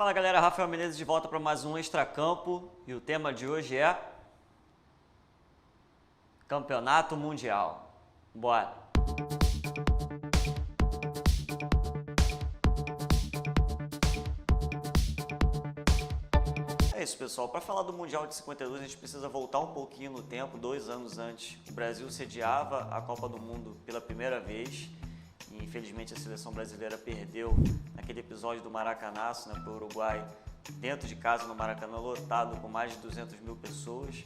Fala galera, Rafael Menezes de volta para mais um Extracampo e o tema de hoje é Campeonato Mundial. Bora! É isso, pessoal. Para falar do Mundial de 52, a gente precisa voltar um pouquinho no tempo. 2 anos antes, o Brasil sediava a Copa do Mundo pela primeira vez. E, infelizmente, a seleção brasileira perdeu naquele episódio do Maracanaço, para o Uruguai, dentro de casa no Maracanã, lotado com mais de 200 mil pessoas.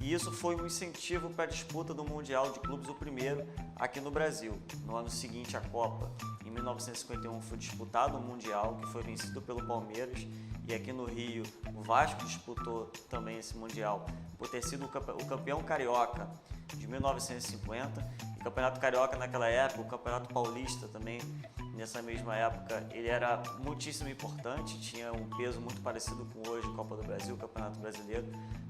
E isso foi um incentivo para a disputa do Mundial de Clubes, o primeiro aqui no Brasil. No ano seguinte, a Copa, em 1951, foi disputado o Mundial, que foi vencido pelo Palmeiras. E aqui no Rio, o Vasco disputou também esse Mundial, por ter sido o campeão carioca de 1950. O Campeonato Carioca naquela época, o Campeonato Paulista também, nessa mesma época, ele era muitíssimo importante, tinha um peso muito parecido com hoje, Copa do Brasil, Campeonato Brasileiro,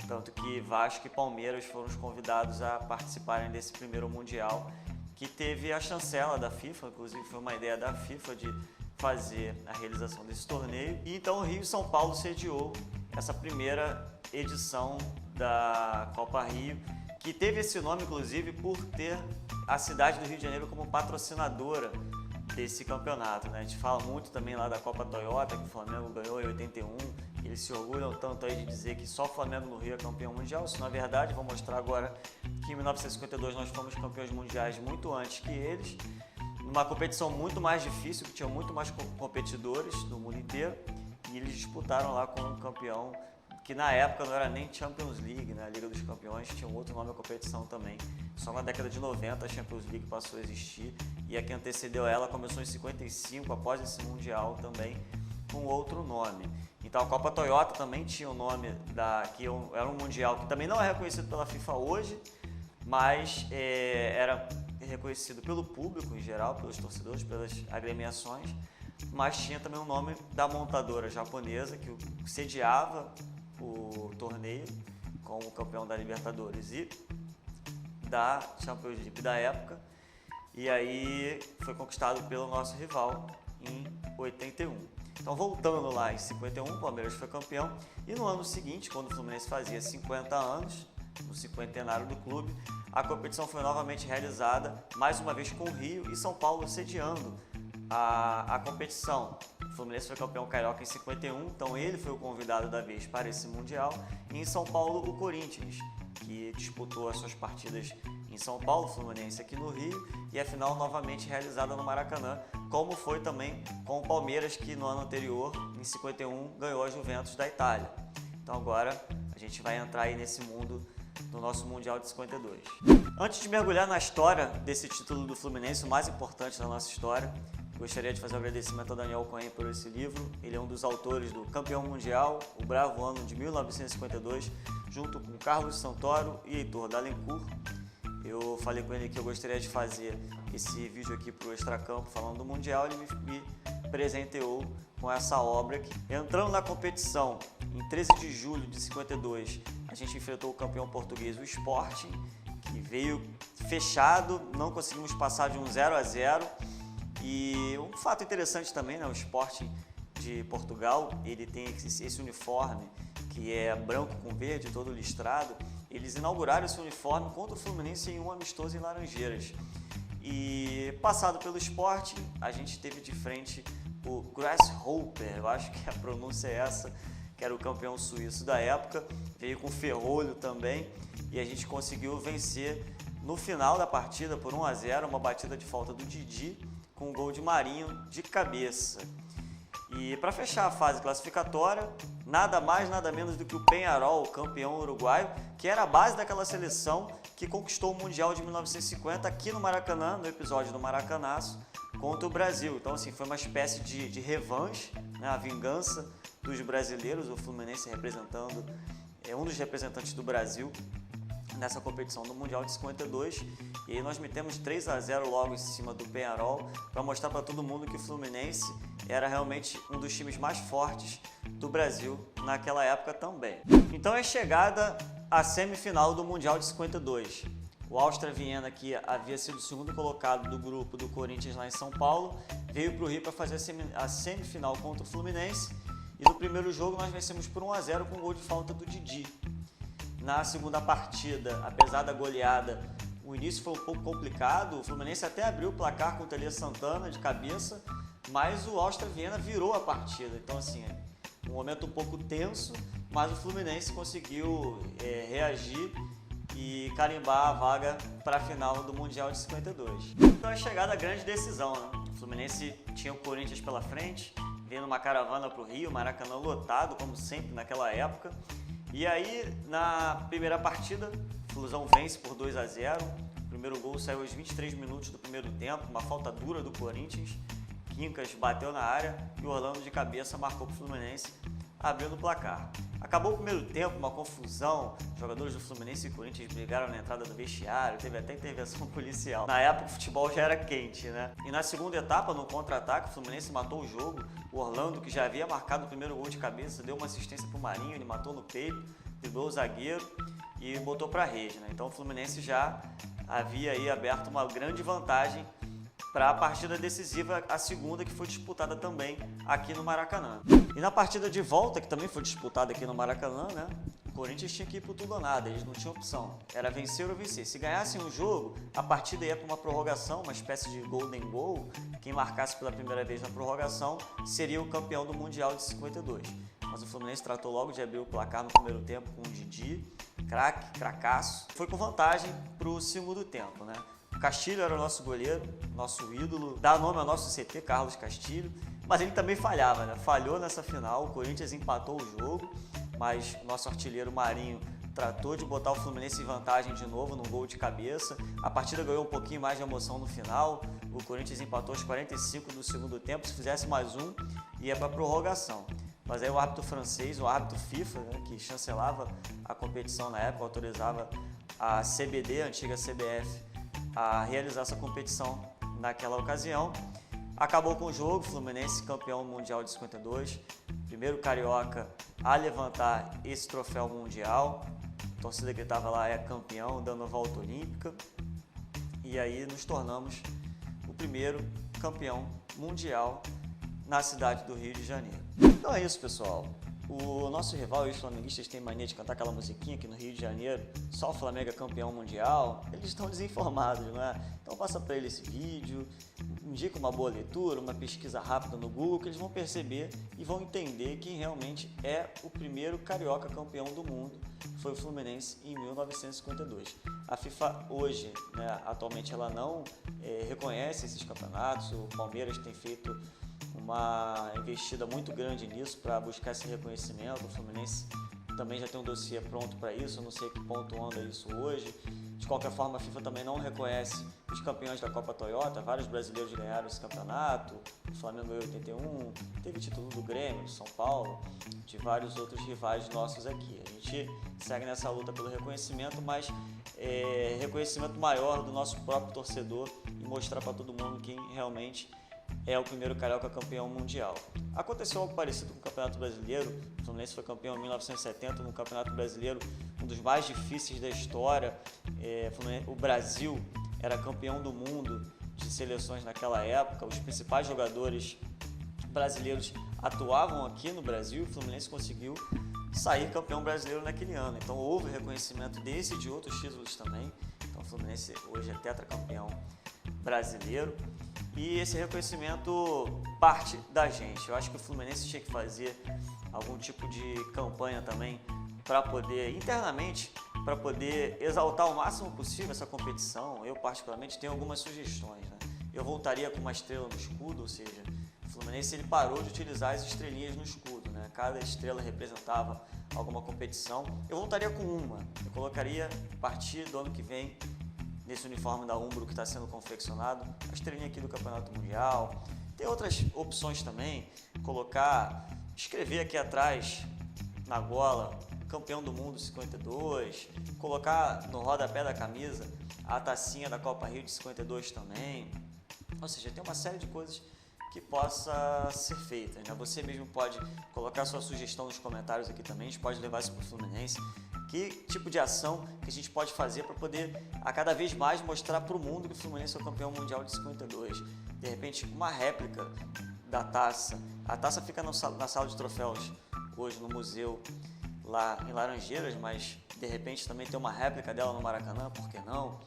tanto que Vasco e Palmeiras foram os convidados a participarem desse primeiro Mundial, que teve a chancela da FIFA, inclusive foi uma ideia da FIFA de fazer a realização desse torneio. E então o Rio e São Paulo sediou essa primeira edição da Copa Rio, que teve esse nome, inclusive, por ter a cidade do Rio de Janeiro como patrocinadora desse campeonato, A gente fala muito também lá da Copa Toyota, que o Flamengo ganhou em 81, eles se orgulham tanto aí de dizer que só o Flamengo no Rio é campeão mundial. Isso não é verdade, vou mostrar agora que em 1952 nós fomos campeões mundiais muito antes que eles, numa competição muito mais difícil, que tinha muito mais competidores do mundo inteiro, e eles disputaram lá com um campeão que na época não era nem Champions League, a Liga dos Campeões, tinha um outro nome a competição também. Só na década de 90 a Champions League passou a existir, e a que antecedeu ela começou em 55, após esse Mundial também, com outro nome. Então a Copa Toyota também tinha o nome, que era um Mundial que também não é reconhecido pela FIFA hoje, mas era reconhecido pelo público em geral, pelos torcedores, pelas agremiações, mas tinha também o nome da montadora japonesa que sediava o torneio como campeão da Libertadores e da Champions League da época, e aí foi conquistado pelo nosso rival em 81. Então, voltando lá em 51, o Palmeiras foi campeão, e no ano seguinte, quando o Fluminense fazia 50 anos, no cinquentenário do clube, a competição foi novamente realizada, mais uma vez com o Rio e São Paulo sediando a competição. O Fluminense foi campeão carioca em 51, então ele foi o convidado da vez para esse Mundial. E em São Paulo, o Corinthians, que disputou as suas partidas em São Paulo, o Fluminense aqui no Rio, e a final novamente realizada no Maracanã, como foi também com o Palmeiras, que no ano anterior, em 51, ganhou a Juventus da Itália. Então agora a gente vai entrar aí nesse mundo do nosso Mundial de 52. Antes de mergulhar na história desse título do Fluminense, o mais importante da nossa história, gostaria de fazer um agradecimento ao Daniel Cohen por esse livro. Ele é um dos autores do Campeão Mundial, o Bravo Ano de 1952, junto com Carlos Santoro e Heitor Dalencourt. Eu falei com ele que eu gostaria de fazer esse vídeo aqui para o Extracampo falando do Mundial, ele me presenteou com essa obra aqui. Entrando na competição, em 13 de julho de 52, a gente enfrentou o campeão português, o Sporting, que veio fechado, não conseguimos passar de um 0-0. E um fato interessante também, o Sporting de Portugal, ele tem esse uniforme que é branco com verde, todo listrado. Eles inauguraram esse uniforme contra o Fluminense em um amistoso em Laranjeiras. E passado pelo Sporting, a gente teve de frente o Grasshopper, eu acho que a pronúncia é essa, que era o campeão suíço da época, veio com ferrolho também, e a gente conseguiu vencer no final da partida por 1-0, uma batida de falta do Didi, com um gol de Marinho de cabeça. E para fechar a fase classificatória, nada mais, nada menos do que o Peñarol, campeão uruguaio, que era a base daquela seleção que conquistou o Mundial de 1950 aqui no Maracanã, no episódio do Maracanaço, contra o Brasil. Então, assim, foi uma espécie de revanche, a vingança dos brasileiros, o Fluminense representando, um dos representantes do Brasil nessa competição do Mundial de 52, e aí nós metemos 3-0 logo em cima do Peñarol para mostrar para todo mundo que o Fluminense era realmente um dos times mais fortes do Brasil naquela época também. Então é chegada a semifinal do Mundial de 52. O Áustria Viena, que havia sido o segundo colocado do grupo do Corinthians lá em São Paulo, veio para o Rio para fazer a semifinal contra o Fluminense E no primeiro jogo nós vencemos por 1 a 0 com um gol de falta do Didi. Na segunda partida, apesar da goleada, o início foi um pouco complicado. O Fluminense até abriu o placar com o Tele Santana de cabeça, mas o Áustria Viena virou a partida. Então, assim, um momento um pouco tenso, mas o Fluminense conseguiu reagir e carimbar a vaga para a final do Mundial de 52. Então é chegada a grande decisão, né? O Fluminense tinha o Corinthians pela frente, vindo uma caravana para o Rio, Maracanã lotado, como sempre naquela época. E aí, na primeira partida, o Flusão vence por 2 a 0. O primeiro gol saiu aos 23 minutos do primeiro tempo, uma falta dura do Corinthians. Quincas bateu na área e o Orlando de cabeça marcou para o Fluminense, abrindo o placar. Acabou o primeiro tempo, uma confusão, os jogadores do Fluminense e Corinthians brigaram na entrada do vestiário, teve até intervenção policial. Na época o futebol já era quente, né? E na segunda etapa, no contra-ataque, o Fluminense matou o jogo. O Orlando, que já havia marcado o primeiro gol de cabeça, deu uma assistência para o Marinho, ele matou no peito, driblou o zagueiro e botou para a rede, né? Então o Fluminense já havia aí aberto uma grande vantagem para a partida decisiva, a segunda, que foi disputada também aqui no Maracanã. E na partida de volta, que também foi disputada aqui no Maracanã, né, o Corinthians tinha que ir para tudo ou nada, eles não tinham opção, era vencer ou vencer. Se ganhassem o jogo, a partida ia para uma prorrogação, uma espécie de golden goal. Quem marcasse pela primeira vez na prorrogação seria o campeão do Mundial de 52. Mas o Fluminense tratou logo de abrir o placar no primeiro tempo com o Didi, cracaço. Foi com vantagem para o segundo tempo, né? Castilho era o nosso goleiro, nosso ídolo, dá nome ao nosso CT, Carlos Castilho, mas ele também falhava, né? Falhou nessa final, o Corinthians empatou o jogo, mas o nosso artilheiro Marinho tratou de botar o Fluminense em vantagem de novo no gol de cabeça. A partida ganhou um pouquinho mais de emoção no final, o Corinthians empatou aos 45 do segundo tempo, se fizesse mais um, ia para a prorrogação. Mas aí o árbitro francês, o árbitro FIFA, né, que chancelava a competição na época, autorizava a CBD, a antiga CBF, a realizar essa competição naquela ocasião. Acabou com o jogo, Fluminense campeão mundial de 52, primeiro carioca a levantar esse troféu mundial. A torcida que estava lá é campeão, dando a volta olímpica. E aí nos tornamos o primeiro campeão mundial na cidade do Rio de Janeiro. Então é isso, pessoal. O nosso rival e os flamenguistas têm mania de cantar aquela musiquinha aqui no Rio de Janeiro, só o Flamengo é campeão mundial. Eles estão desinformados, não é? Então passa para eles esse vídeo, indica uma boa leitura, uma pesquisa rápida no Google, que eles vão perceber e vão entender quem realmente é o primeiro carioca campeão do mundo. Foi o Fluminense em 1952. A FIFA hoje, né, atualmente, ela não reconhece esses campeonatos. O Palmeiras tem feito uma investida muito grande nisso para buscar esse reconhecimento. O Fluminense também já tem um dossiê pronto para isso, eu não sei que ponto anda isso hoje. De qualquer forma, a FIFA também não reconhece os campeões da Copa Toyota, vários brasileiros ganharam esse campeonato, o Flamengo em 81, teve título do Grêmio, do São Paulo, de vários outros rivais nossos aqui. A gente segue nessa luta pelo reconhecimento, mas reconhecimento maior do nosso próprio torcedor e mostrar para todo mundo quem realmente é o primeiro carioca campeão mundial. Aconteceu algo parecido com o Campeonato Brasileiro. O Fluminense foi campeão em 1970 no Campeonato Brasileiro, um dos mais difíceis da história. O Brasil era campeão do mundo de seleções naquela época. Os principais jogadores brasileiros atuavam aqui no Brasil e o Fluminense conseguiu sair campeão brasileiro naquele ano. Então houve reconhecimento desse e de outros títulos também. Então o Fluminense hoje é tetracampeão brasileiro. E esse reconhecimento parte da gente. Eu acho que o Fluminense tinha que fazer algum tipo de campanha também para poder, internamente, para poder exaltar o máximo possível essa competição. Eu, particularmente, tenho algumas sugestões, né? Eu voltaria com uma estrela no escudo, ou seja, o Fluminense ele parou de utilizar as estrelinhas no escudo, né? Cada estrela representava alguma competição. Eu voltaria com uma. Eu colocaria, a partir do ano que vem, nesse uniforme da Umbro que está sendo confeccionado, a estrelinha aqui do Campeonato Mundial. Tem outras opções também, escrever aqui atrás, na gola, campeão do mundo 52, colocar no rodapé da camisa a tacinha da Copa Rio de 52 também. Ou seja, tem uma série de coisas que possa ser feita, né? Você mesmo pode colocar sua sugestão nos comentários aqui também, a gente pode levar isso para o Fluminense. Que tipo de ação que a gente pode fazer para poder, a cada vez mais, mostrar para o mundo que o Fluminense é o campeão mundial de 52. De repente, uma réplica da taça. A taça fica na sala de troféus hoje no museu lá em Laranjeiras, mas de repente também tem uma réplica dela no Maracanã, por que não?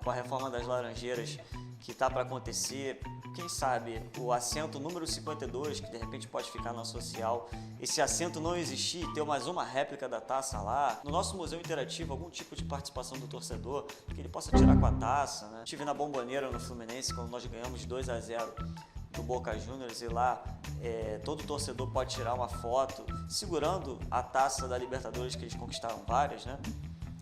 Com a reforma das Laranjeiras que está para acontecer, quem sabe o assento número 52, que de repente pode ficar na social, esse assento não existir, ter mais uma réplica da taça lá. No nosso museu interativo, algum tipo de participação do torcedor, que ele possa tirar com a taça, né? Estive na Bombonera no Fluminense, quando nós ganhamos 2-0 do Boca Juniors, e lá todo torcedor pode tirar uma foto segurando a taça da Libertadores, que eles conquistaram várias, né?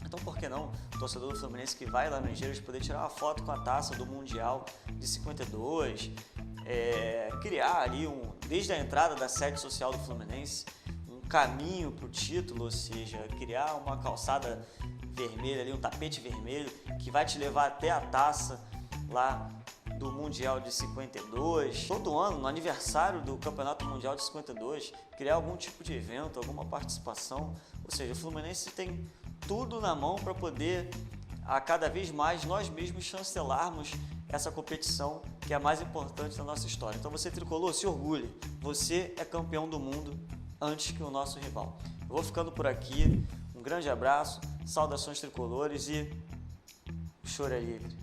Então, por que não o torcedor do Fluminense que vai lá no Laranjeiras poder tirar uma foto com a taça do Mundial de 52, criar ali, desde a entrada da sede social do Fluminense, um caminho para o título, ou seja, criar uma calçada vermelha ali, um tapete vermelho que vai te levar até a taça lá do Mundial de 52. Todo ano, no aniversário do Campeonato Mundial de 52, criar algum tipo de evento, alguma participação. Ou seja, o Fluminense tem tudo na mão para poder, a cada vez mais, nós mesmos chancelarmos essa competição que é a mais importante da nossa história. Então você, tricolor, se orgulhe. Você é campeão do mundo antes que o nosso rival. Eu vou ficando por aqui. Um grande abraço, saudações tricolores e o choro é livre.